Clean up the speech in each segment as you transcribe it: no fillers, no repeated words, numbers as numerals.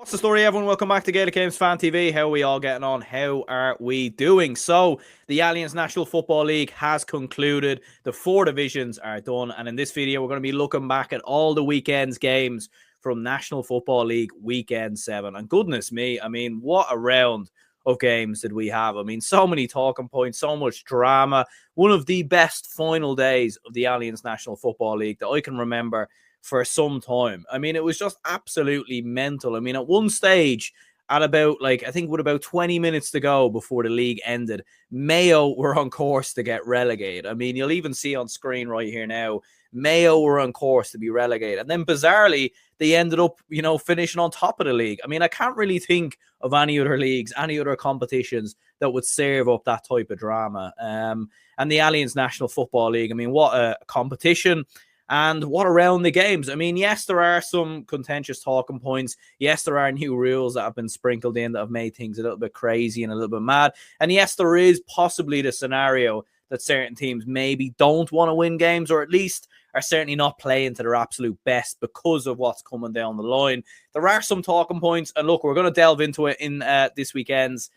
What's the story, everyone? Welcome back to Gaelic Games Fan TV. How are we all getting on? How are we doing? So, the Alliance National Football League has concluded. The 4 divisions are done. And in this video, we're going to be looking back at all the weekend's games from National Football League Weekend 7. And goodness me, I mean, what a round of games did we have? I mean, so many talking points, so much drama. One of the best final days of the Alliance National Football League that I can remember for some time. I mean, it was just absolutely mental. I mean, at one stage, at about, I think with about 20 minutes to go before the league ended, Mayo were on course to get relegated. I mean, you'll even see on screen right here now, Mayo were on course to be relegated. And then bizarrely, they ended up, finishing on top of the league. I mean, I can't really think of any other leagues, any other competitions that would serve up that type of drama. And the Alliance National Football League, I mean, what a competition. And what around the games? I mean, yes, there are some contentious talking points. Yes, there are new rules that have been sprinkled in that have made things a little bit crazy and a little bit mad. And yes, there is possibly the scenario that certain teams maybe don't want to win games, or at least are certainly not playing to their absolute best because of what's coming down the line. There are some talking points. And look, we're going to delve into it in this weekend's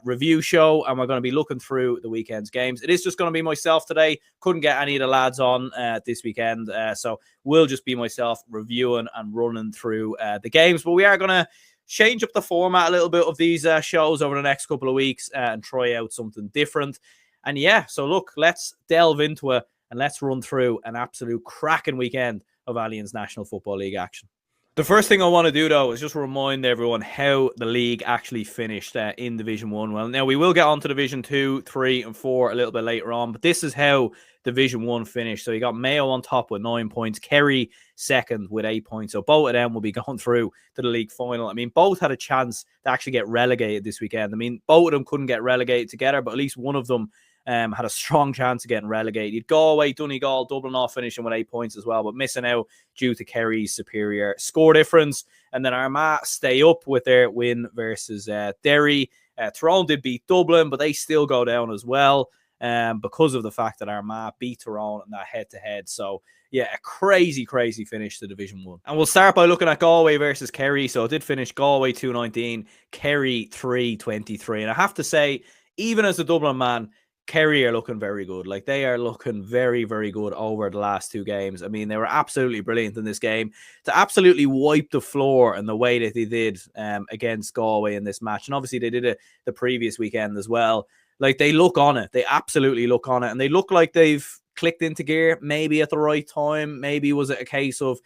review show, and we're going to be looking through the weekend's games. It is just going to be myself today. Couldn't get any of the lads on this weekend, so we'll just be myself reviewing and running through the games. But we are going to change up the format a little bit of these shows over the next couple of weeks and try out something different. And yeah, so look, let's delve into it and let's run through an absolute cracking weekend of Alliance National Football League action. The first thing I want to do, though, is just remind everyone how the league actually finished in Division 1. Well, now we will get on to Division 2, 3 and 4 a little bit later on, but this is how Division 1 finished. So you got Mayo on top with 9 points, Kerry second with 8 points. So both of them will be going through to the league final. I mean, both had a chance to actually get relegated this weekend. I mean, both of them couldn't get relegated together, but at least one of them had a strong chance of getting relegated. Galway, Donegal, Dublin all finishing with 8 points as well, but missing out due to Kerry's superior score difference. And then Armagh stay up with their win versus Derry. Tyrone did beat Dublin, but they still go down as well because of the fact that Armagh beat Tyrone in that head-to-head. So yeah, a crazy finish to Division 1. And we'll start by looking at Galway versus Kerry. So it did finish Galway 2-19, Kerry 3-23. And I have to say, even as a Dublin man, Kerry are looking very good. Like, they are looking very good over the last 2 games. I mean, they were absolutely brilliant in this game to absolutely wipe the floor in the way that they did against Galway in this match. And obviously they did it the previous weekend as well. Like, they look on it. They absolutely look on it. And they look like they've clicked into gear maybe at the right time. Maybe was it a case of,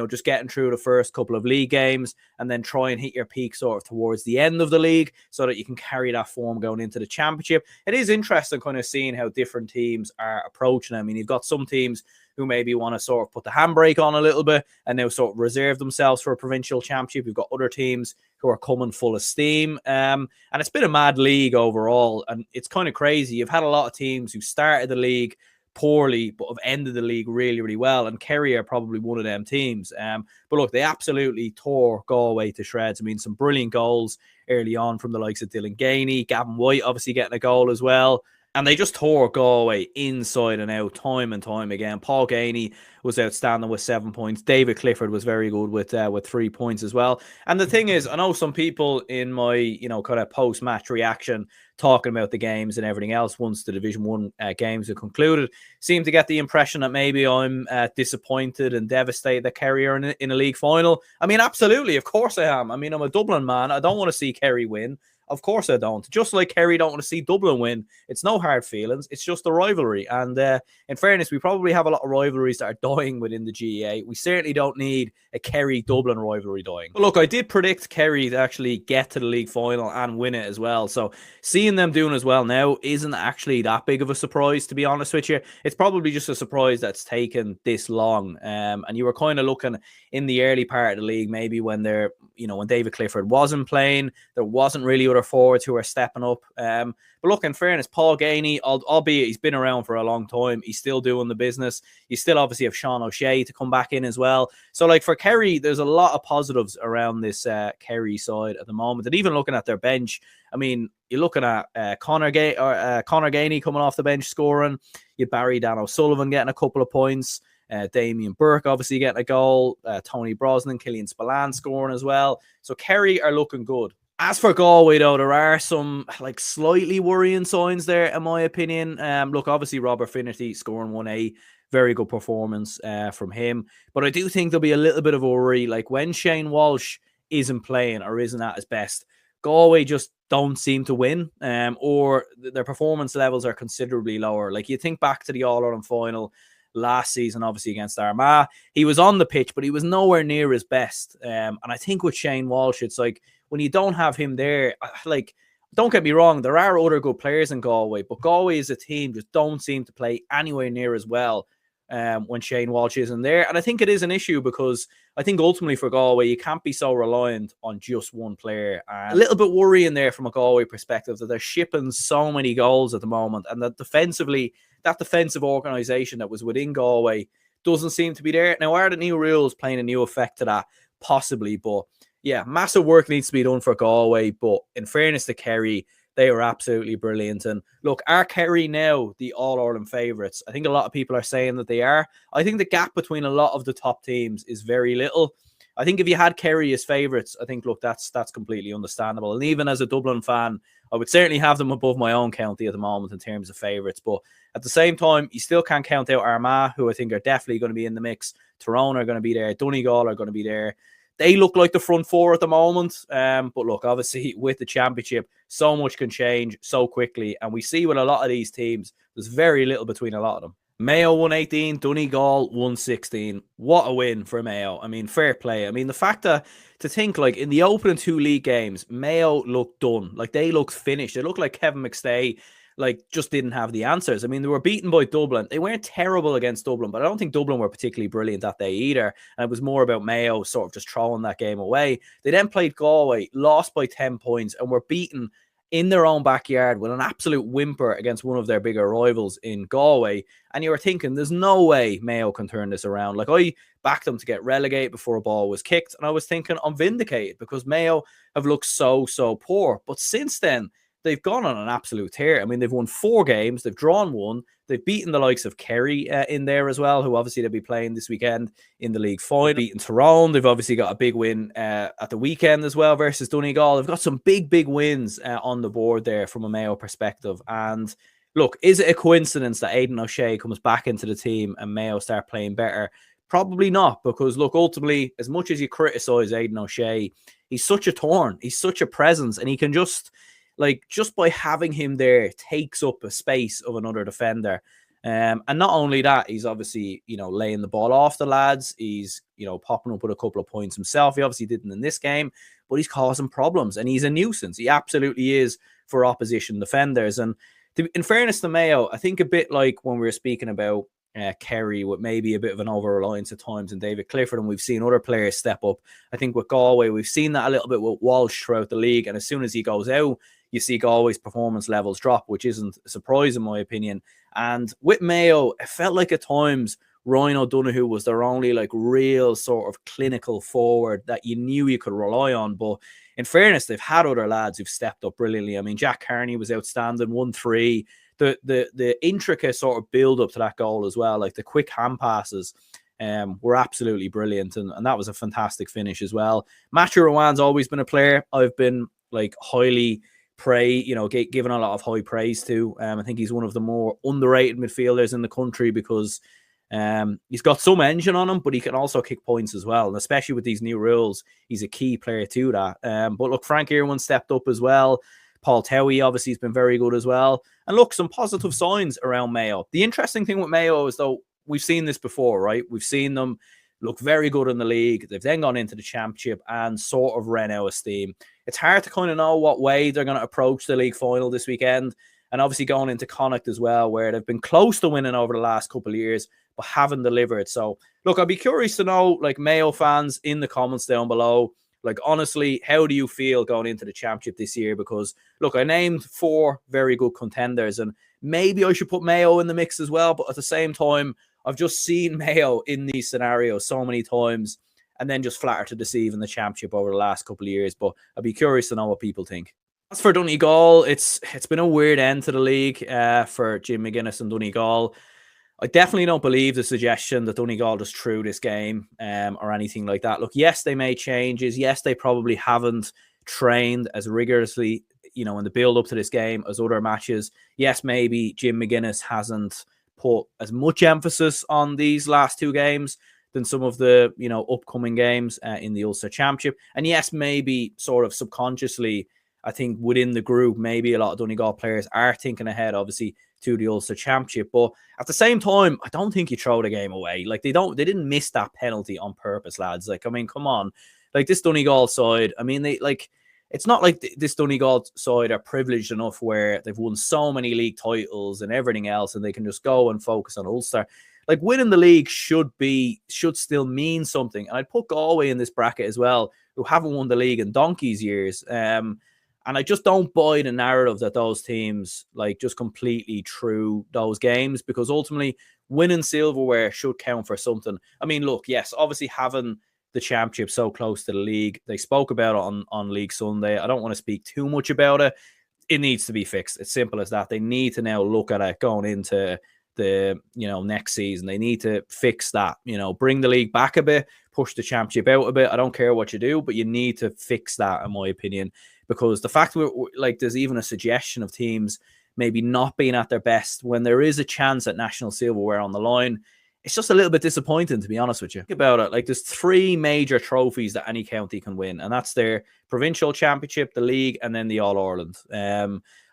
just getting through the first couple of league games and then try and hit your peak sort of towards the end of the league so that you can carry that form going into the championship. It is interesting kind of seeing how different teams are approaching it. I mean, you've got some teams who maybe want to sort of put the handbrake on a little bit and now sort of reserve themselves for a provincial championship. You've got other teams who are coming full of steam. And it's been a mad league overall. And it's kind of crazy. You've had a lot of teams who started the league poorly, but have ended the league really well. And Kerry are probably one of them teams. But look, they absolutely tore Galway to shreds. I mean, some brilliant goals early on from the likes of Dylan Gainey, Gavin White obviously getting a goal as well. And they just tore Galway inside and out time and time again. Paul Gainey was outstanding with 7 points. David Clifford was very good with 3 points as well. And the thing is, I know some people in my, kind of post-match reaction talking about the games and everything else once the Division 1 games are concluded, seem to get the impression that maybe I'm disappointed and devastated that Kerry are in a league final. I mean, absolutely. Of course I am. I mean, I'm a Dublin man. I don't want to see Kerry win. Of course I don't. Just like Kerry don't want to see Dublin win. It's no hard feelings. It's just a rivalry. And in fairness, we probably have a lot of rivalries that are dying within the GAA. We certainly don't need a Kerry-Dublin rivalry dying. But look, I did predict Kerry to actually get to the league final and win it as well. So seeing them doing as well now isn't actually that big of a surprise, to be honest with you. It's probably just a surprise that's taken this long. And you were kind of looking in the early part of the league, maybe when they're, when David Clifford wasn't playing, there wasn't really other forwards who are stepping up. But look, in fairness, Paul Gainey, albeit he's been around for a long time, he's still doing the business. You still obviously have Sean O'Shea to come back in as well. So, like, for Kerry, there's a lot of positives around this Kerry side at the moment. And even looking at their bench, I mean, you're looking at Conor Gainey coming off the bench scoring. You Barry Dan O'Sullivan getting a couple of points. Damien Burke obviously getting a goal. Tony Brosnan, Killian Spillane scoring as well. So Kerry are looking good. As for Galway, though, there are some like slightly worrying signs there, in my opinion. Look, obviously Robert Finnerty scoring 1A, very good performance from him. But I do think there'll be a little bit of a worry, like when Shane Walsh isn't playing or isn't at his best, Galway just don't seem to win, or their performance levels are considerably lower. Like you think back to the All-Ireland final last season, obviously against Armagh, he was on the pitch, but he was nowhere near his best. And I think with Shane Walsh, it's like, when you don't have him there, like, don't get me wrong, there are other good players in Galway, but Galway as a team just don't seem to play anywhere near as well when Shane Walsh isn't there. And I think it is an issue because I think ultimately for Galway, you can't be so reliant on just one player. A little bit worrying there from a Galway perspective that they're shipping so many goals at the moment, and that defensively, that defensive organisation that was within Galway doesn't seem to be there. Now, are the new rules playing a new effect to that? Possibly, but yeah, massive work needs to be done for Galway. But in fairness to Kerry, they were absolutely brilliant. And look, are Kerry now the All-Ireland favourites? I think a lot of people are saying that they are. I think the gap between a lot of the top teams is very little. I think if you had Kerry as favourites, I think, look, that's completely understandable. And even as a Dublin fan, I would certainly have them above my own county at the moment in terms of favourites. But at the same time, you still can't count out Armagh, who I think are definitely going to be in the mix. Tyrone are going to be there. Donegal are going to be there. They look like the front four at the moment. But look, obviously, with the championship, so much can change so quickly. And we see with a lot of these teams, there's very little between a lot of them. Mayo 118, Donegal 116. What a win for Mayo. I mean, fair play. I mean, the fact that to think like in the opening 2 league games, Mayo looked done. Like they looked finished. They looked like Kevin McStay like just didn't have the answers. I mean, they were beaten by Dublin. They weren't terrible against Dublin, but I don't think Dublin were particularly brilliant that day either. And it was more about Mayo sort of just throwing that game away. They then played Galway, lost by 10 points, and were beaten in their own backyard with an absolute whimper against one of their bigger rivals in Galway. And you were thinking, there's no way Mayo can turn this around. Like, I backed them to get relegated before a ball was kicked, and I was thinking, I'm vindicated because Mayo have looked so poor. But since then, they've gone on an absolute tear. I mean, they've won 4 games. They've drawn 1. They've beaten the likes of Kerry in there as well, who obviously they'll be playing this weekend in the league final. They've beaten Tyrone. They've obviously got a big win at the weekend as well versus Donegal. They've got some big wins on the board there from a Mayo perspective. And look, is it a coincidence that Aidan O'Shea comes back into the team and Mayo start playing better? Probably not, because look, ultimately, as much as you criticise Aidan O'Shea, he's such a thorn. He's such a presence, and he can just by having him there takes up a space of another defender. And not only that, he's obviously, laying the ball off the lads. He's, popping up with a couple of points himself. He obviously didn't in this game, but he's causing problems and he's a nuisance. He absolutely is for opposition defenders. And in fairness to Mayo, I think a bit like when we were speaking about Kerry with maybe a bit of an over-reliance at times and David Clifford, and we've seen other players step up. I think with Galway, we've seen that a little bit with Walsh throughout the league, and as soon as he goes out, you see Galway's performance levels drop, which isn't a surprise in my opinion. And with Mayo, it felt like at times Ryan O'Donoghue was their only real sort of clinical forward that you knew you could rely on. But in fairness, they've had other lads who've stepped up brilliantly. I mean, Jack Carney was outstanding, 1-3. The intricate sort of build up to that goal as well, like the quick hand passes, were absolutely brilliant, and that was a fantastic finish as well. Matthew Rowan's always been a player I've been highly given a lot of high praise to. I think he's one of the more underrated midfielders in the country because he's got some engine on him, but he can also kick points as well. And especially with these new rules, he's a key player to that. But look, Frank Irwin stepped up as well. Paul Towie obviously has been very good as well. And look, some positive signs around Mayo. The interesting thing with Mayo is, though, we've seen this before, right? We've seen them look very good in the league. They've then gone into the championship and sort of ran out of steam. It's hard to kind of know what way they're going to approach the league final this weekend. And obviously going into Connacht as well, where they've been close to winning over the last couple of years, but haven't delivered. So, look, I'd be curious to know, Mayo fans in the comments down below, honestly, how do you feel going into the championship this year? Because, look, I named 4 very good contenders, and maybe I should put Mayo in the mix as well. But at the same time, I've just seen Mayo in these scenarios so many times and then just flatter to deceive in the championship over the last couple of years. But I'd be curious to know what people think. As for Donegal, it's been a weird end to the league for Jim McGuinness and Donegal. I definitely don't believe the suggestion that Donegal just threw this game or anything like that. Look, yes, they made changes. Yes, they probably haven't trained as rigorously, in the build up to this game as other matches. Yes, maybe Jim McGuinness hasn't put as much emphasis on these last two games than some of the, upcoming games in the Ulster Championship. And yes, maybe sort of subconsciously, I think within the group, maybe a lot of Donegal players are thinking ahead, obviously, to the Ulster Championship. But at the same time, I don't think you throw the game away. Like they didn't miss that penalty on purpose, lads. Like, I mean, come on. Like this Donegal side, I mean, it's not like this Donegal side are privileged enough where they've won so many league titles and everything else, and they can just go and focus on Ulster. Like winning the league should still mean something. And I'd put Galway in this bracket as well, who haven't won the league in donkey's years. And I just don't buy the narrative that those teams just completely threw those games, because ultimately winning silverware should count for something. I mean, look, yes, obviously having the championship so close to the league, they spoke about it on League Sunday. I don't want to speak too much about it. It needs to be fixed. It's simple as that. They need to now look at it going into the next season. They need to fix that, bring the league back a bit, push the championship out a bit. I don't care what you do, but you need to fix that, in my opinion, because the fact there's even a suggestion of teams maybe not being at their best when there is a chance at national silverware on the line, it's just a little bit disappointing, to be honest with you. Think about it. There's three major trophies that any county can win, and that's their provincial championship, the league, and then the All-Ireland.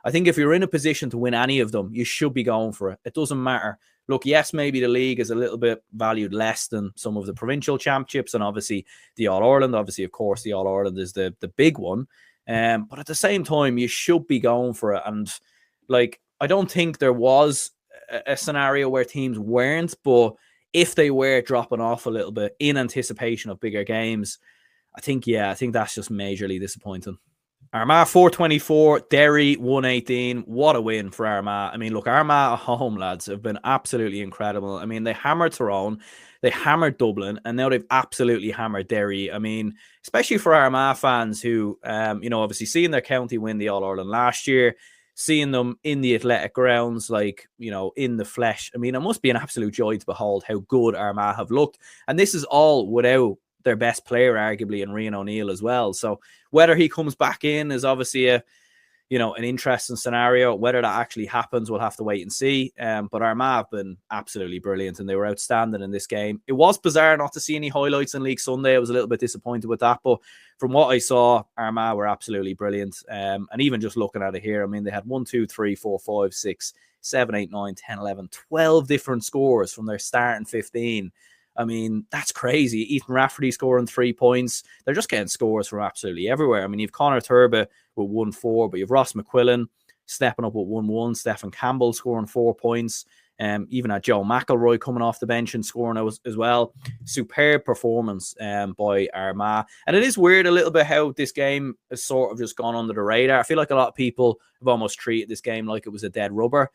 I think if you're in a position to win any of them, you should be going for it. It doesn't matter. Look, yes, maybe the league is a little bit valued less than some of the provincial championships, and obviously the All-Ireland. Obviously, of course, the All-Ireland is the big one. But at the same time, you should be going for it. And I don't think there was a scenario where teams weren't, but if they were dropping off a little bit in anticipation of bigger games, I think that's just majorly disappointing. Armagh 424, Derry 118. What a win for Armagh. I mean, look, Armagh at home, lads, have been absolutely incredible. I mean, they hammered Tyrone, they hammered Dublin, and now they've absolutely hammered Derry. I mean, especially for Armagh fans who, obviously seeing their county win the All-Ireland last year, seeing them in the athletic grounds, in the flesh. I mean, it must be an absolute joy to behold how good Armagh have looked. And this is all without their best player, arguably, in Rian O'Neill as well. So whether he comes back in is obviously an interesting scenario. Whether that actually happens, we'll have to wait and see. But Armagh have been absolutely brilliant, and they were outstanding in this game. It was bizarre not to see any highlights in League Sunday. I was a little bit disappointed with that, but from what I saw, Armagh were absolutely brilliant. And even just looking at it here, I mean, they had 1, 2, 3, 4, 5, 6, 7, 8, 9, 10, 11, 12 different scores from their starting 15. I mean, that's crazy. Ethan Rafferty scoring 3 points. They're just getting scores from absolutely everywhere. I mean, you've Conor Turba with 1-4, but you've Ross McQuillan stepping up with 1-1. Stephen Campbell scoring 4 points. Even at Joe McElroy coming off the bench and scoring as well. Superb performance by Armagh. And it is weird a little bit how this game has sort of just gone under the radar. I feel like a lot of people have almost treated this game like it was a dead rubber.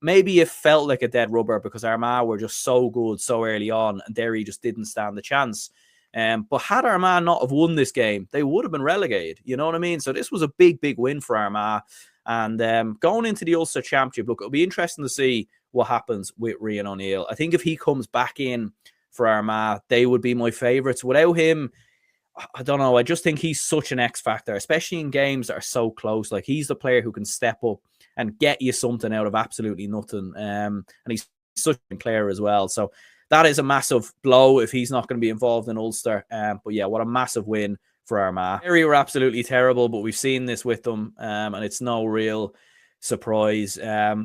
Maybe it felt like a dead rubber because Armagh were just so good so early on and Derry just didn't stand the chance. But had Armagh not have won this game, they would have been relegated. You know what I mean? So this was a big, big win for Armagh. And going into the Ulster Championship, look, it'll be interesting to see what happens with Rian O'Neill. I think if he comes back in for Armagh, they would be my favourites. Without him, I don't know. I just think he's such an X factor, especially in games that are so close. He's the player who can step up and get you something out of absolutely nothing. And he's such a player as well. So that is a massive blow if he's not going to be involved in Ulster. But yeah, what a massive win for Armagh. Kerry were absolutely terrible, but we've seen this with them, and it's no real surprise.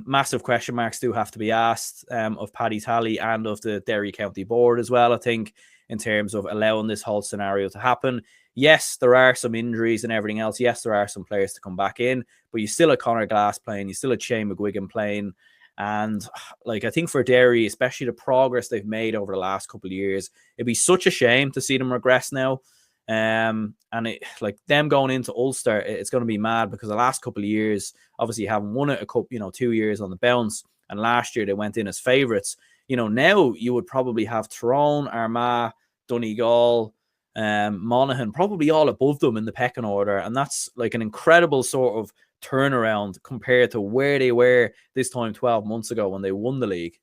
Massive question marks do have to be asked of Paddy Tally and of the Derry County Board as well, I think, in terms of allowing this whole scenario to happen. Yes, there are some injuries and everything else. Yes, there are some players to come back in, but you still have Conor Glass playing. You still have Shane McGuigan playing. And I think for Derry, especially the progress they've made over the last couple of years, it'd be such a shame to see them regress now. And them going into Ulster, it's going to be mad because the last couple of years, obviously haven't won it 2 years on the bounce. And last year they went in as favourites. Now you would probably have Tyrone, Armagh, Donegal, Monaghan, probably all above them in the pecking order. And that's an incredible sort of turnaround compared to where they were this time 12 months ago when they won the league.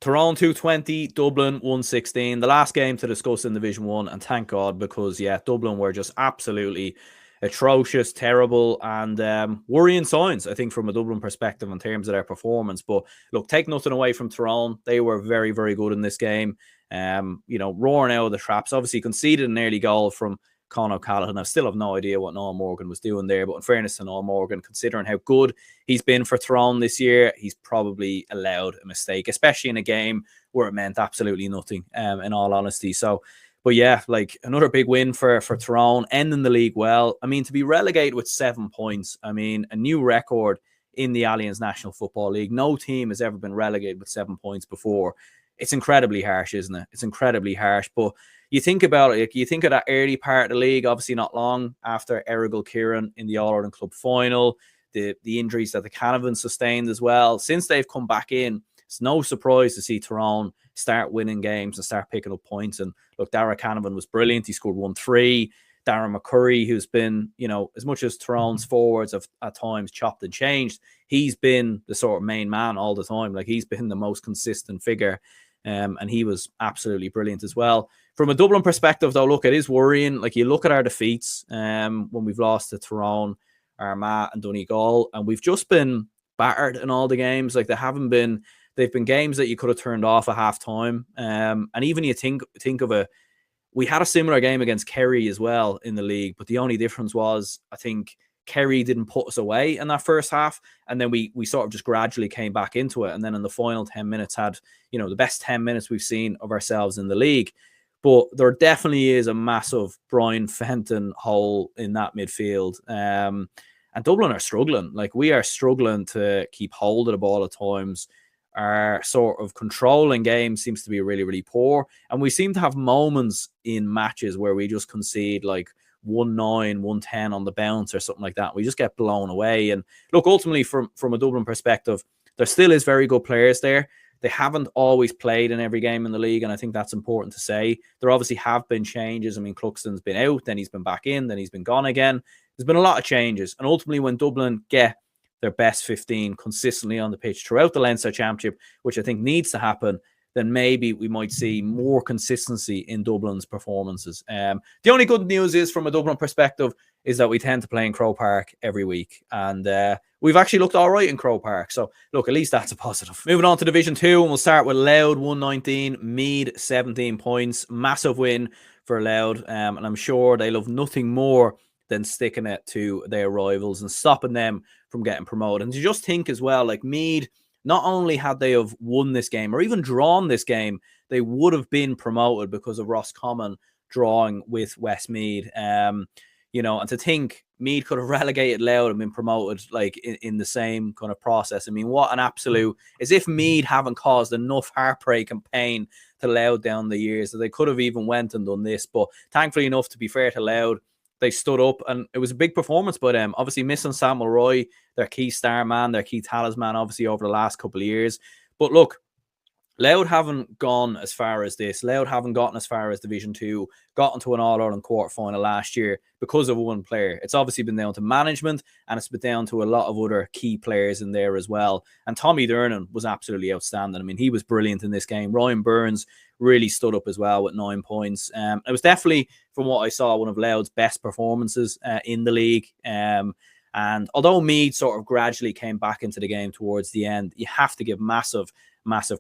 Tyrone 220, Dublin 116. The last game to discuss in Division 1, and thank God, because, yeah, Dublin were just absolutely atrocious, terrible, and worrying signs, I think, from a Dublin perspective in terms of their performance. But look, take nothing away from Tyrone. They were very, very good in this game. Roaring out of the traps. Obviously conceded an early goal from Con O'Callaghan. I still have no idea what Noel Morgan was doing there, but in fairness to Noel Morgan, considering how good he's been for Tyrone this year, he's probably allowed a mistake, especially in a game where it meant absolutely nothing, in all honesty. So, but yeah, like another big win for Tyrone, ending the league well. I mean, to be relegated with 7 points, I mean, a new record in the Alliance National Football League. No team has ever been relegated with 7 points before. It's incredibly harsh, isn't it? It's incredibly harsh, but you think about it, you think of that early part of the league, obviously not long after Errigal Kieran in the All-Ireland Club final, the injuries that the Canavan sustained as well. Since they've come back in, it's no surprise to see Tyrone start winning games and start picking up points. And look, Dara Canavan was brilliant. He scored 1-3. Darren McCurry, who's been, as much as Tyrone's forwards have at times chopped and changed, he's been the sort of main man all the time. Like, he's been the most consistent figure. And he was absolutely brilliant as well. From a Dublin perspective, though, look, it is worrying. Like, you look at our defeats when we've lost to Tyrone, Armagh and Donegal, and we've just been battered in all the games. Like, they've been games that you could have turned off at half time. And even you think of we had a similar game against Kerry as well in the league, but the only difference was, I think, Kerry didn't put us away in that first half, and then we sort of just gradually came back into it, and then in the final 10 minutes had, the best 10 minutes we've seen of ourselves in the league. But there definitely is a massive Brian Fenton hole in that midfield. And Dublin are struggling. Like, we are struggling to keep hold of the ball at times. Our sort of controlling game seems to be really, really poor. And we seem to have moments in matches where we just concede like 1-9, 1-10 on the bounce or something like that. We just get blown away. And look, ultimately from a Dublin perspective, there still is very good players there. They haven't always played in every game in the league, and I think that's important to say. There obviously have been changes. I mean, Cluxton's been out, then he's been back in, then he's been gone again. There's been a lot of changes. And ultimately, when Dublin get their best 15 consistently on the pitch throughout the Leinster Championship, which I think needs to happen, then maybe we might see more consistency in Dublin's performances. The only good news is, from a Dublin perspective, is that we tend to play in Croke Park every week. And we've actually looked all right in Croke Park. So, look, at least that's a positive. Moving on to Division 2, and we'll start with Louth, 119, Meath, 17 points. Massive win for Louth. And I'm sure they love nothing more than sticking it to their rivals and stopping them from getting promoted. And to just think as well, like, Meath, not only had they have won this game or even drawn this game, they would have been promoted because of Roscommon drawing with Westmeath. And to think Meath could have relegated Louth and been promoted like in the same kind of process. I mean, what an absolute, as if Meath haven't caused enough heartbreak and pain to Louth down the years that they could have even went and done this. But thankfully enough, to be fair to Louth, they stood up, and it was a big performance by them. Obviously missing Sam Mulroy, their key star man, their key talisman, obviously over the last couple of years. But look, Louth haven't gone as far as this. Louth haven't gotten as far as Division 2, got into an All-Ireland quarter-final last year because of one player. It's obviously been down to management, and it's been down to a lot of other key players in there as well. And Tommy Dernan was absolutely outstanding. I mean, he was brilliant in this game. Ryan Burns really stood up as well with 9 points. It was definitely, from what I saw, one of Louth's best performances in the league. And although Meath sort of gradually came back into the game towards the end, you have to give massive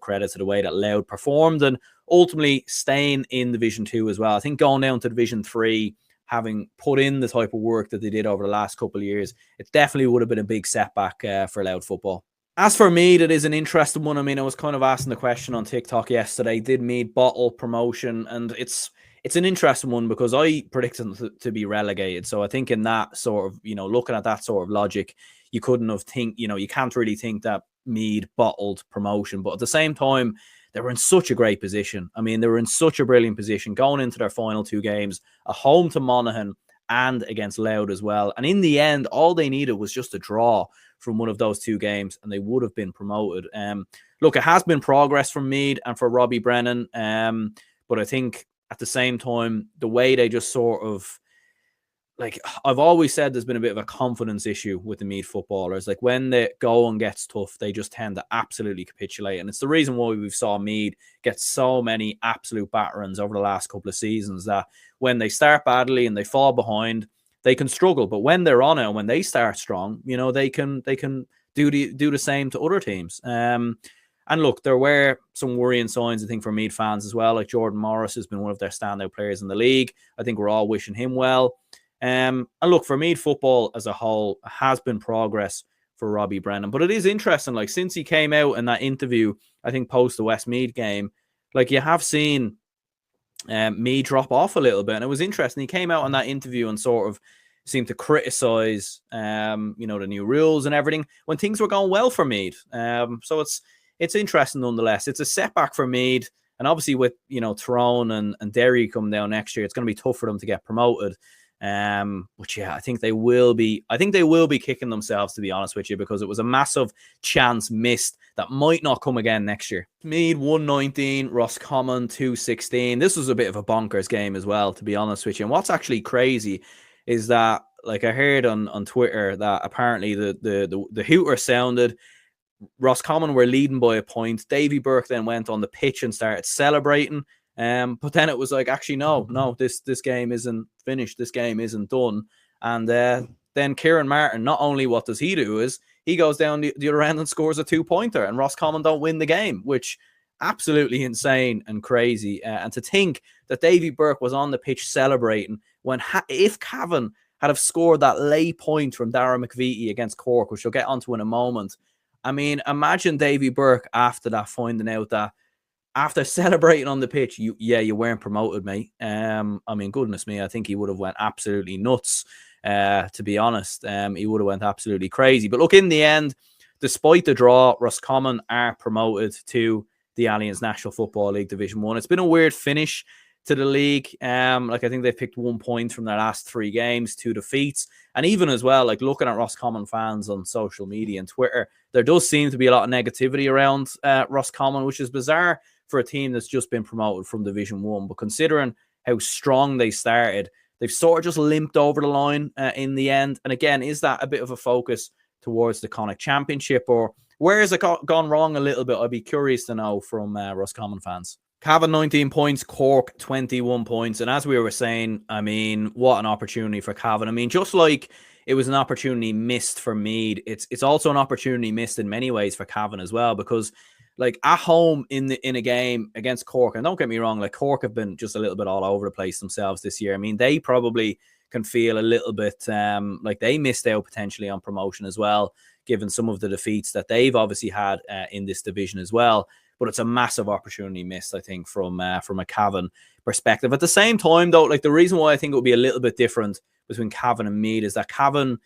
credit to the way that Louth performed and ultimately staying in Division 2 as well. I think going down to Division 3, having put in the type of work that they did over the last couple of years, it definitely would have been a big setback for Louth football. As for Meath, it is an interesting one. I mean, I was kind of asking the question on TikTok yesterday, did Meath bottle promotion? And it's an interesting one because I predicted them to be relegated. So I think in that sort of, looking at that sort of logic, you couldn't have you can't really think that Meath bottled promotion. But at the same time, they were in such a great position. I mean, they were in such a brilliant position going into their final 2 games, a home to Monaghan and against Louth as well. And in the end, all they needed was just a draw from one of those 2 games, and they would have been promoted. Look, it has been progress from Meath and for Robbie Brennan. But I think at the same time, the way they just sort of like I've always said, there's been a bit of a confidence issue with the Meath footballers. Like when the going gets tough, they just tend to absolutely capitulate. And it's the reason why we've saw Meath get so many absolute batterings over the last couple of seasons, that when they start badly and they fall behind, they can struggle. But when they're on it and when they start strong, you know, they can do the same to other teams. And look, there were some worrying signs, I think, for Meath fans as well. Like Jordan Morris has been one of their standout players in the league. I think we're all wishing him well. And look, for Meath football as a whole has been progress for Robbie Brennan. But it is interesting, like since he came out in that interview, I think post the Westmeath game, like you have seen me drop off a little bit. And it was interesting. He came out in that interview and sort of seemed to criticize, you know, the new rules and everything when things were going well for Meath. So it's interesting nonetheless. It's a setback for Meath. And obviously with, you know, Tyrone and Derry coming down next year, it's going to be tough for them to get promoted. But yeah, I think they will be kicking themselves, to be honest with you, because it was a massive chance missed that might not come again next year. Meath 119, Roscommon 216. This was a bit of a bonkers game as well, to be honest with you. And what's actually crazy is that, like, I heard on Twitter that apparently the hooter sounded. Roscommon were leading by a point. Davy Burke then went on the pitch and started celebrating. But then it was like, actually, no, this game isn't finished. This game isn't done. And then Kieran Martin, not only what does he do, is he goes down the other end and scores a 2-pointer, and Roscommon don't win the game, which absolutely insane and crazy. And to think that Davy Burke was on the pitch celebrating when if Cavan had have scored that late point from Darragh McVitie against Cork, which we'll get onto in a moment. I mean, imagine Davy Burke after that finding out that after celebrating on the pitch, you weren't promoted, mate. I mean, goodness me, I think he would have went absolutely nuts, to be honest. He would have went absolutely crazy. But look, in the end, despite the draw, Roscommon are promoted to the Alliance National Football League Division 1. It's been a weird finish to the league. Like I think they picked 1 point from their last 3 games, 2 defeats. And even as well, like looking at Roscommon fans on social media and Twitter, there does seem to be a lot of negativity around Roscommon, which is bizarre for a team that's just been promoted from Division 1. But considering how strong they started, they've sort of just limped over the line in the end. And again, is that a bit of a focus towards the Connacht Championship, or where has it gone wrong a little bit? I'd be curious to know from Roscommon fans. Cavan 19 points, Cork 21 points. And as we were saying, I mean, what an opportunity for Cavan. I mean, just like it was an opportunity missed for Meath, it's also an opportunity missed in many ways for Cavan as well, because like at home in a game against Cork, and don't get me wrong, like Cork have been just a little bit all over the place themselves this year. I mean, they probably can feel a little bit like they missed out potentially on promotion as well, given some of the defeats that they've obviously had in this division as well. But it's a massive opportunity missed, I think, from a Cavan perspective. At the same time, though, like the reason why I think it would be a little bit different between Cavan and Meath is that Cavan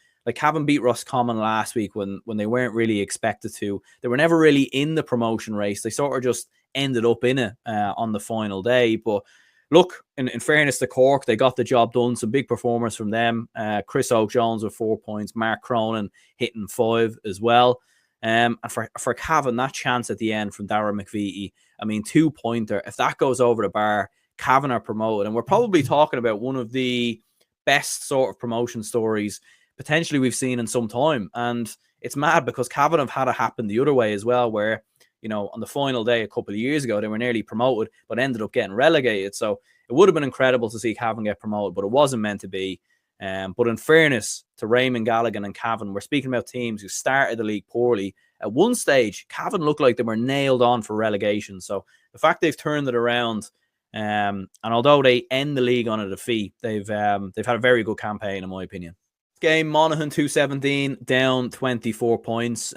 beat Roscommon last week when they weren't really expected to. They were never really in the promotion race. They sort of just ended up in it on the final day. But look, in fairness to Cork, they got the job done. Some big performers from them. Chris Oak-Jones with 4 points. Mark Cronin hitting 5 as well. And for Cavan, that chance at the end from Darragh McVitie, I mean, 2-pointer. If that goes over the bar, Cavan are promoted. And we're probably talking about one of the best sort of promotion stories potentially we've seen in some time. And it's mad because Cavan have had it happen the other way as well, where, you know, on the final day a couple of years ago, they were nearly promoted, but ended up getting relegated. So it would have been incredible to see Cavan get promoted, but it wasn't meant to be. But in fairness to Raymond Galligan and Cavan, we're speaking about teams who started the league poorly. At one stage, Cavan looked like they were nailed on for relegation. So the fact they've turned it around, and although they end the league on a defeat, they've had a very good campaign, in my opinion. Game, Monaghan 217, down 24 points.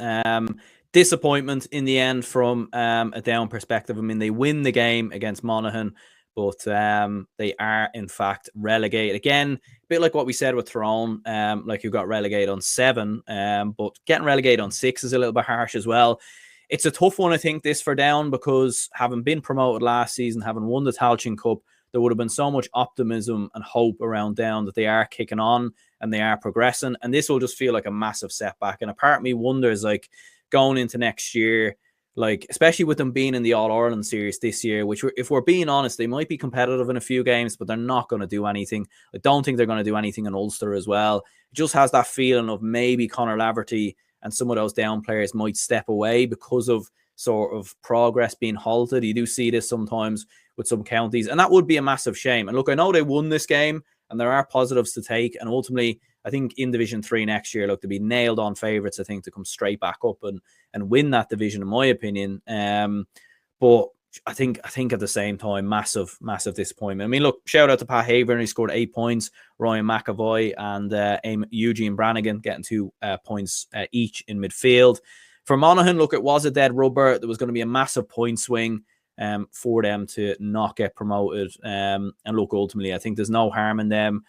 Disappointment in the end from a down perspective. I mean, they win the game against Monaghan, but they are, in fact, relegated. Again, a bit like what we said with Tyrone, like you got relegated on 7, but getting relegated on 6 is a little bit harsh as well. It's a tough one, I think, this for Down, because having been promoted last season, having won the Tailteann Cup, there would have been so much optimism and hope around Down that they are kicking on and they are progressing. And this will just feel like a massive setback. And a part of me wonders, like, going into next year, like, especially with them being in the All-Ireland series this year, which, if we're being honest, they might be competitive in a few games, but they're not going to do anything. I don't think they're going to do anything in Ulster as well. It just has that feeling of maybe Conor Laverty and some of those down players might step away because of sort of progress being halted. You do see this sometimes with some counties, and that would be a massive shame. And look, I know they won this game, and there are positives to take, and ultimately, I think in Division 3 next year, look, to be nailed on favourites, I think, to come straight back up and win that division, in my opinion. But I think at the same time, massive disappointment. I mean, look, shout out to Pat Haver, he scored 8 points. Ryan McAvoy and Eugene Brannigan getting 2 points each in midfield. For Monaghan, look, it was a dead rubber. There was going to be a massive point swing for them to not get promoted. And look, ultimately, I think there's no harm in them,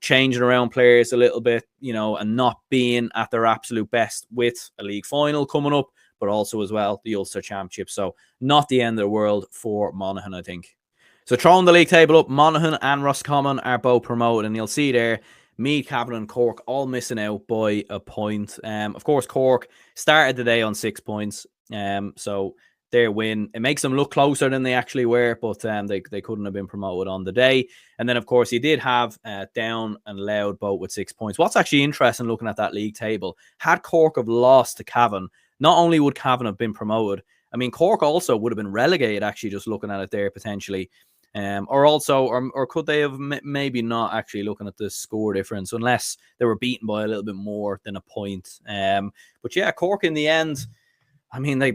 changing around players a little bit, and not being at their absolute best with a league final coming up, but also as well the Ulster Championship. So not the end of the world for Monaghan, I think. So throwing the league table up, Monaghan and Roscommon are both promoted, and you'll see there, Meath, Cavan and Cork all missing out by a point. Of course, Cork started the day on 6 points. So their win, it makes them look closer than they actually were, but they couldn't have been promoted on the day. And then, of course, you did have Down and Louth both with 6 points. What's actually interesting looking at that league table, had Cork have lost to Cavan, not only would Cavan have been promoted, I mean, Cork also would have been relegated, actually, just looking at it there potentially. Or could they have maybe not, actually, looking at the score difference, unless they were beaten by a little bit more than a point. But yeah, Cork in the end, I mean, they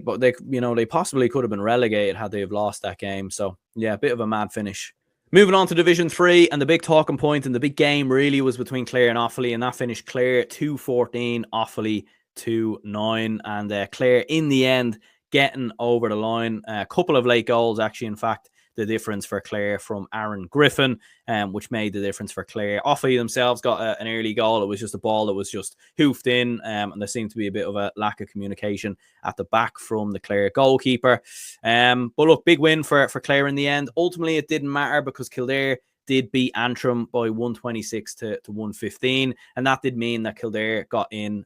possibly could have been relegated had they have lost that game. So yeah, a bit of a mad finish. Moving on to Division 3, and the big talking point and the big game really was between Clare and Offaly, and that finished Clare 2-14, Offaly 2-9, and Clare in the end getting over the line. A couple of late goals, actually, in fact, the difference for Clare from Aaron Griffin, which made the difference for Clare. Offaly themselves got an early goal. It was just a ball that was just hoofed in, and there seemed to be a bit of a lack of communication at the back from the Clare goalkeeper. But look, big win for Clare in the end. Ultimately, it didn't matter because Kildare did beat Antrim by 126 to 115, and that did mean that Kildare got in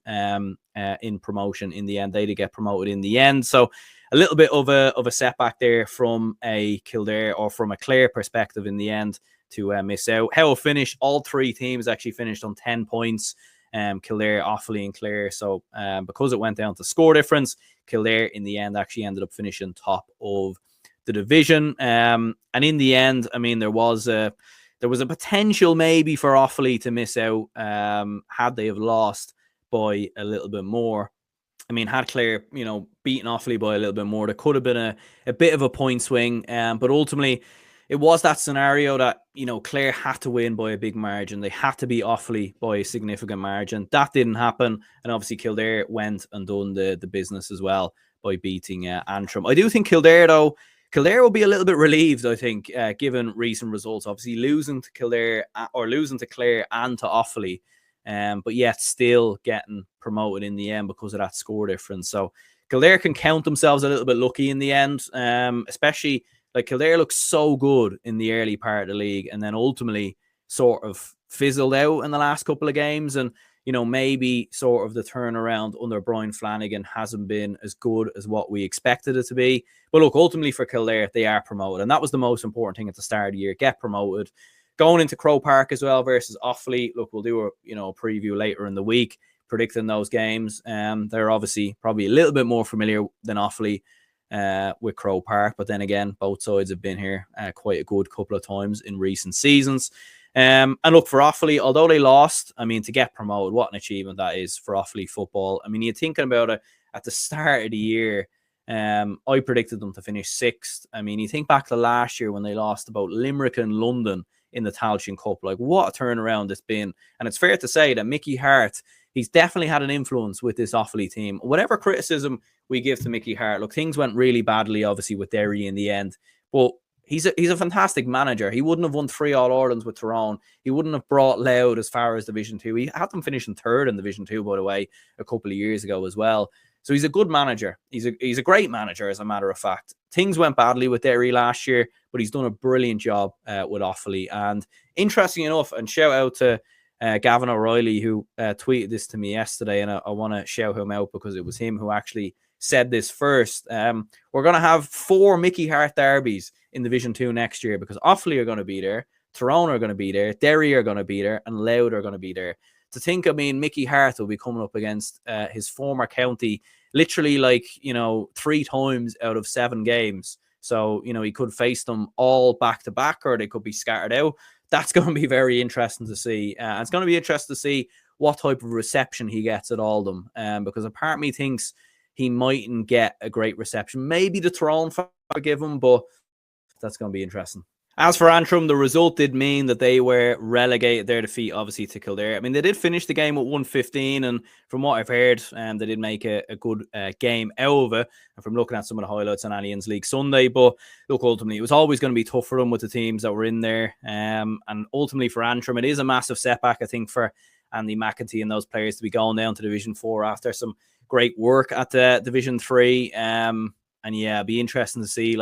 promotion in the end. They did get promoted in the end, so a little bit of a setback there from a Kildare or from a Clare perspective in the end to miss out. How it finished, all 3 teams actually finished on 10 points, Kildare, Offaly and Clare. So because it went down to score difference, Kildare in the end actually ended up finishing top of the division. And in the end, I mean, there was a potential maybe for Offaly to miss out had they have lost by a little bit more. I mean, had Clare, beaten Offaly by a little bit more, there could have been a bit of a point swing. But ultimately, it was that scenario that, Clare had to win by a big margin. They had to beat Offaly by a significant margin. That didn't happen. And obviously, Kildare went and done the business as well by beating Antrim. I do think Kildare, though, Kildare will be a little bit relieved, I think, given recent results. Obviously, losing to Kildare or losing to Clare and to Offaly. But yet still getting promoted in the end because of that score difference. So Kildare can count themselves a little bit lucky in the end, especially like Kildare looks so good in the early part of the league and then ultimately sort of fizzled out in the last couple of games. And, maybe sort of the turnaround under Brian Flanagan hasn't been as good as what we expected it to be. But look, ultimately for Kildare, they are promoted. And that was the most important thing at the start of the year, get promoted. Going into Croke Park as well versus Offaly. Look, we'll do a preview later in the week predicting those games. They're obviously probably a little bit more familiar than Offaly with Croke Park, but then again, both sides have been here quite a good couple of times in recent seasons. And look, for Offaly, although they lost, I mean, to get promoted, what an achievement that is for Offaly football. I mean, you're thinking about it at the start of the year. I predicted them to finish 6th. I mean, you think back to last year when they lost about Limerick and London in the Tailteann Cup. Like, what a turnaround it's been. And it's fair to say that Mickey Hart, he's definitely had an influence with this Offaly team. Whatever criticism we give to Mickey Hart, look, things went really badly, obviously, with Derry in the end. But he's a fantastic manager. He wouldn't have won 3 All-Irelands with Tyrone. He wouldn't have brought Louth as far as Division 2. He had them finishing 3rd in Division 2, by the way, a couple of years ago as well. So he's a good manager. He's a great manager, as a matter of fact. Things went badly with Derry last year, but he's done a brilliant job with Offaly. And interesting enough, and shout out to Gavin O'Reilly, who tweeted this to me yesterday, and I want to shout him out because it was him who actually said this first. We're going to have 4 Mickey Hart derbies in Division 2 next year because Offaly are going to be there, Tyrone are going to be there, Derry are going to be there, and Louth are going to be there. To think, I mean, Mickey Hart will be coming up against his former county literally 3 times out of 7 games. So, he could face them all back to back, or they could be scattered out. That's going to be very interesting to see. It's going to be interesting to see what type of reception he gets at Oldham, because a part of me thinks he mightn't get a great reception. Maybe the Tyrone will give him, but that's going to be interesting. As for Antrim, the result did mean that they were relegated. Their defeat, obviously, to Kildare. I mean, they did finish the game at 1-15, and from what I've heard, they did make a good game out of it. And from looking at some of the highlights on Allianz League Sunday, but look, ultimately, it was always going to be tough for them with the teams that were in there. And ultimately, for Antrim, it is a massive setback, I think, for Andy McEntee and those players to be going down to Division 4 after some great work at the Division 3. And yeah, it'd be interesting to see,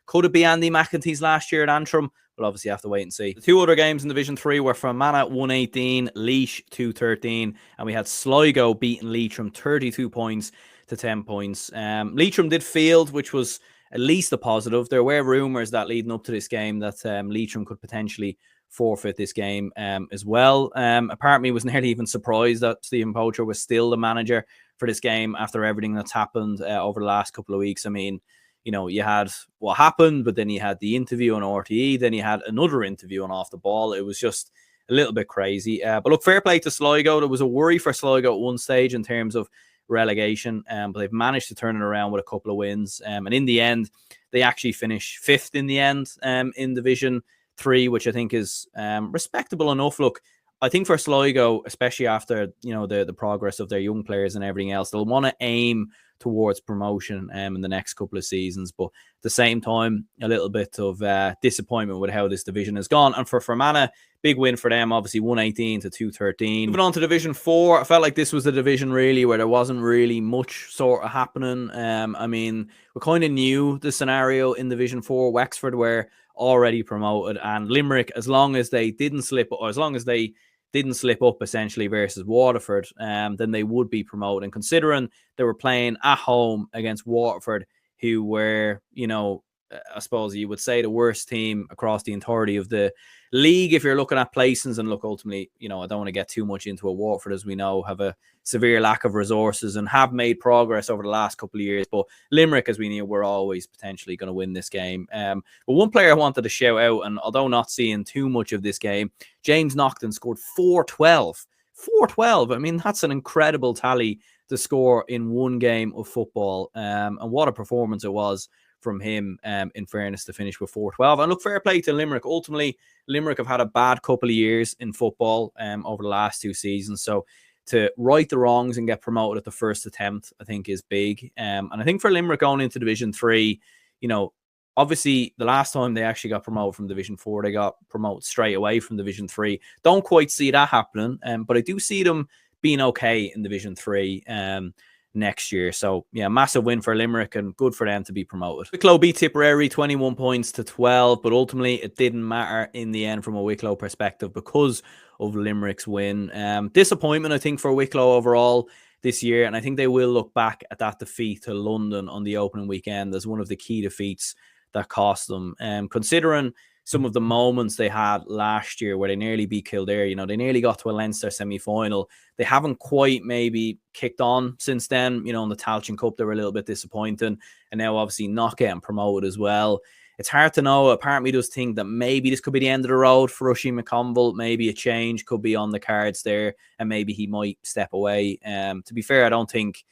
could it be Andy McEntee's last year at Antrim? We'll obviously have to wait and see. The 2 other games in Division 3 were Fermanagh 118, Laois 213, and we had Sligo beating Leitrim 32 points to 10 points. Leitrim did field, which was at least a positive. There were rumours that leading up to this game that Leitrim could potentially forfeit this game as well. Apparently, was nearly even surprised that Stephen Poacher was still the manager for this game after everything that's happened over the last couple of weeks. I mean, you had what happened, but then you had the interview on RTE, then you had another interview on Off the Ball. It was just a little bit crazy. But look, fair play to Sligo. There was a worry for Sligo at one stage in terms of relegation, but they've managed to turn it around with a couple of wins. And in the end, they actually finished 5th in the end in Division 3, which I think is respectable enough. Look, I think for Sligo, especially after the progress of their young players and everything else, they'll want to aim towards promotion in the next couple of seasons. But at the same time, a little bit of disappointment with how this division has gone. And for Fermanagh, big win for them, obviously 118 to 213. Moving on to Division 4, I felt like this was the division really where there wasn't really much sort of happening. I mean, we kind of knew the scenario in Division 4. Wexford were already promoted, and Limerick, as long as they didn't slip up essentially versus Waterford, then they would be promoted. And considering they were playing at home against Waterford, who were, I suppose you would say the worst team across the entirety of the league if you're looking at placings. And look, ultimately, I don't want to get too much into a Waterford, as we know, have a severe lack of resources and have made progress over the last couple of years. But Limerick, as we knew, were always potentially going to win this game. But one player I wanted to shout out, and although not seeing too much of this game, James Naughton scored 4-12. 4-12. I mean, that's an incredible tally to score in one game of football. And what a performance it was from him, in fairness, to finish with 4-12. And look, fair play to Limerick. Ultimately, Limerick have had a bad couple of years in football over the last 2 seasons. So to right the wrongs and get promoted at the first attempt, I think is big. And I think for Limerick going into Division 3, obviously the last time they actually got promoted from Division 4, they got promoted straight away from Division 3. Don't quite see that happening, but I do see them being okay in Division 3 next year. So yeah, massive win for Limerick and good for them to be promoted. Wicklow beat Tipperary 21 points to 12, but ultimately it didn't matter in the end from a Wicklow perspective because of Limerick's win. Disappointment, I think, for Wicklow overall this year, and I think they will look back at that defeat to London on the opening weekend as one of the key defeats that cost them. Considering some of the moments they had last year where they nearly beat Kildare, they nearly got to a Leinster semi-final. They haven't quite maybe kicked on since then. In the Tailteann Cup, they were a little bit disappointing, and now obviously not getting promoted as well. It's hard to know. Apparently, does think that maybe this could be the end of the road for Oisin McConville. Maybe a change could be on the cards there, and maybe he might step away. To be fair, I don't think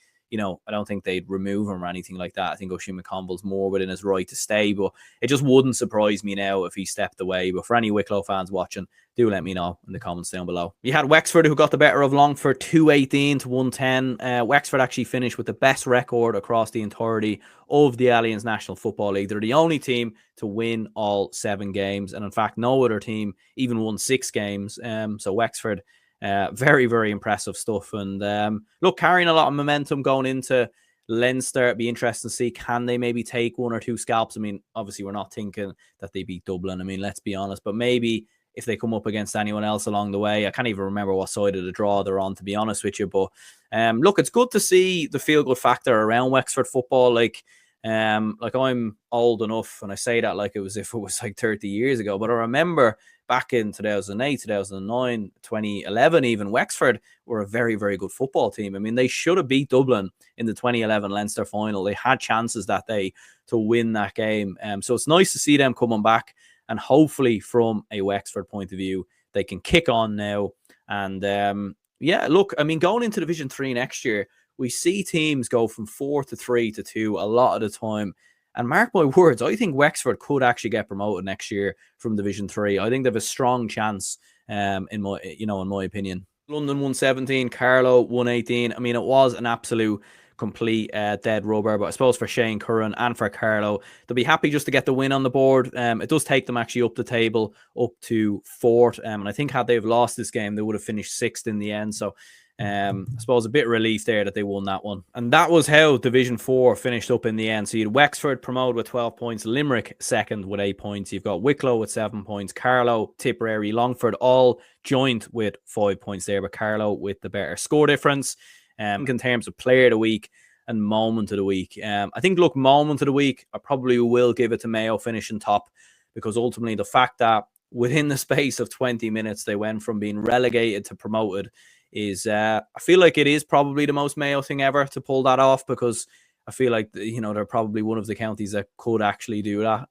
they'd remove him or anything like that. I think Oisin McConville's more within his right to stay, but it just wouldn't surprise me now if he stepped away. But for any Wicklow fans watching, do let me know in the comments down below. You had Wexford, who got the better of Longford 218 to 110. Wexford actually finished with the best record across the entirety of the Allianz National Football League. They're the only team to win all 7 games. And in fact, no other team even won 6 games. So Wexford, very, very impressive stuff. And look, carrying a lot of momentum going into Leinster. It'd be interesting to see, can they maybe take 1 or 2 scalps? I mean, obviously, we're not thinking that they beat Dublin. I mean, let's be honest. But maybe if they come up against anyone else along the way. I can't even remember what side of the draw they're on, to be honest with you. But look, it's good to see the feel-good factor around Wexford football. Like I'm old enough, and I say that like it was if it was like 30 years ago, but I remember back in 2008, 2009, 2011, even Wexford were a very, very good football team. I mean, they should have beat Dublin in the 2011 Leinster final. They had chances that day to win that game. So it's nice to see them coming back, and hopefully from a Wexford point of view, they can kick on now. And yeah, look, I mean, going into Division 3 next year, we see teams go from 4 to 3 to 2 a lot of the time. And mark my words, I think Wexford could actually get promoted next year from Division 3. I think they have a strong chance, in my opinion. London 117, Carlow 118. I mean, it was an absolute complete dead rubber, but I suppose for Shane Curran and for Carlow, they'll be happy just to get the win on the board. It does take them actually up the table, up to 4th. And I think had they've lost this game, they would have finished 6th in the end. So I suppose a bit of relief there that they won that one. And that was how Division 4 finished up in the end. So you had Wexford promoted with 12 points, Limerick second with 8 points. You've got Wicklow with 7 points, Carlow, Tipperary, Longford all joined with 5 points there, but Carlow with the better score difference. In terms of player of the week and moment of the week, I think, look, moment of the week, I probably will give it to Mayo finishing top, because ultimately the fact that within the space of 20 minutes they went from being relegated to promoted is I feel like it is probably the most Mayo thing ever to pull that off, because I feel like, they're probably one of the counties that could actually do that.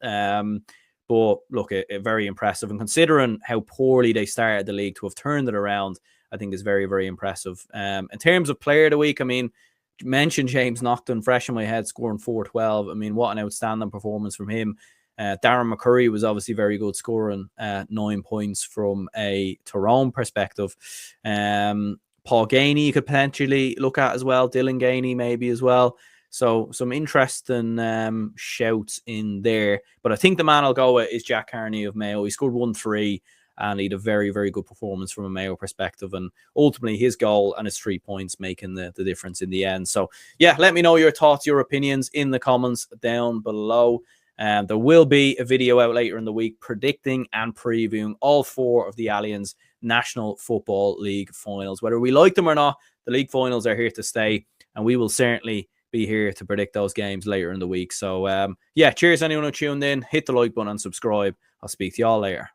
But look, very impressive, and considering how poorly they started the league, to have turned it around, I think is very, very impressive. In terms of player of the week, I mean, mentioned James Naughton, fresh in my head, scoring 4-12. I mean, what an outstanding performance from him. Darren McCurry was obviously very good, scoring 9 points from a Tyrone perspective. Paul Gainey you could potentially look at as well. Dylan Gainey maybe as well. So some interesting shouts in there. But I think the man I'll go with is Jack Carney of Mayo. He scored 1-3 and he had a very, very good performance from a Mayo perspective. And ultimately his goal and his 3 points making the difference in the end. So yeah, let me know your thoughts, your opinions in the comments down below. There will be a video out later in the week predicting and previewing all 4 of the Allianz National Football League finals. Whether we like them or not, the league finals are here to stay, and we will certainly be here to predict those games later in the week. So yeah, cheers anyone who tuned in. Hit the like button and subscribe. I'll speak to y'all later.